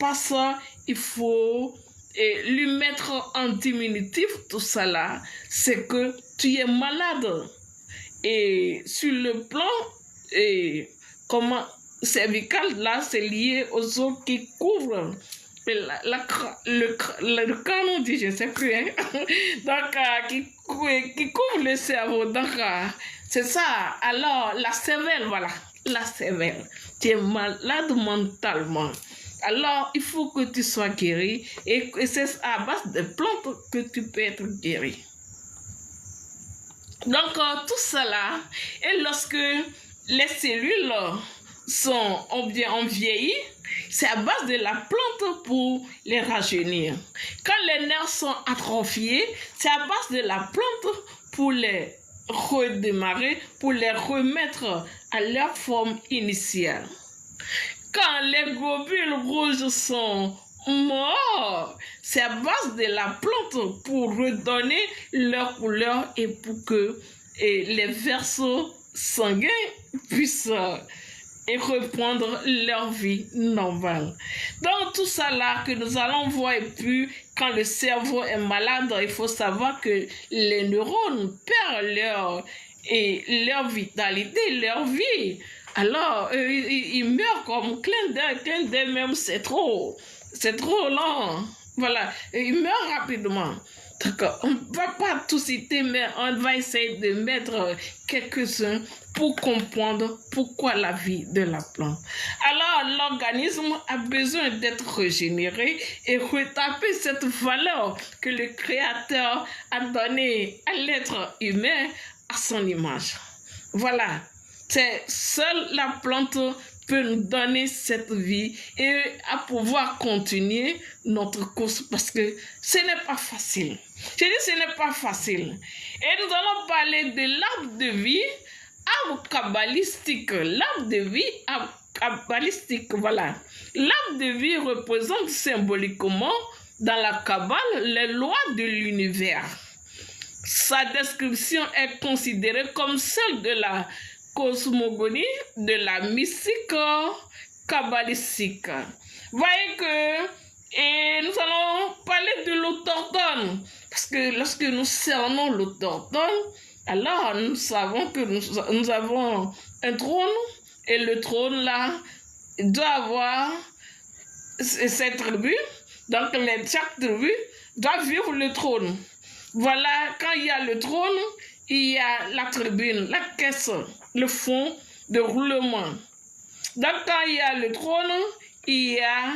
pas ça, il faut lui mettre en diminutif tout ça là, c'est que tu es malade. Et sur le plan cervical, là, c'est lié aux os qui couvrent le crâne, on dit, je ne sais plus, hein? Donc, qui couvre le cerveau. Donc, c'est ça. Alors, la cervelle, voilà, la cervelle. Tu es malade mentalement. Alors, il faut que tu sois guéri et c'est à base de plantes que tu peux être guéri. Donc, tout cela, et lorsque les cellules ont vieilli, c'est à base de la plante pour les rajeunir. Quand les nerfs sont atrophiés, c'est à base de la plante pour les redémarrer, pour les remettre à leur forme initiale. Quand les globules rouges sont morts, c'est à base de la plante pour redonner leur couleur et pour que les vaisseaux sanguins puissent reprendre leur vie normale. Donc tout ça là que nous allons voir, et puis quand le cerveau est malade, il faut savoir que les neurones perdent leur vitalité, leur vie. Alors, ils meurent comme clin d'œil même, c'est trop lent. Voilà, ils meurent rapidement. On ne va pas tout citer, mais on va essayer de mettre quelques-uns pour comprendre pourquoi la vie de la plante. Alors, l'organisme a besoin d'être régénéré et retaper cette valeur que le Créateur a donnée à l'être humain à son image. Voilà. C'est seule la plante peut nous donner cette vie et à pouvoir continuer notre course parce que ce n'est pas facile. Je dis ce n'est pas facile. Et nous allons parler de l'arbre de vie, arbre kabbalistique. L'arbre de vie, arbre kabbalistique, voilà. L'arbre de vie représente symboliquement dans la Kabbale les lois de l'univers. Sa description est considérée comme celle de la cosmogonie, de la mystique kabbalistique. Voyez que nous allons parler de l'autortone, parce que lorsque nous cernons l'autortone, alors nous savons que nous avons un trône, et le trône là doit avoir ses tribus, donc chaque tribu doit vivre le trône. Voilà, quand il y a le trône, il y a la tribune, la caisse, le fond de roulement. Donc, quand il y a le trône, il y a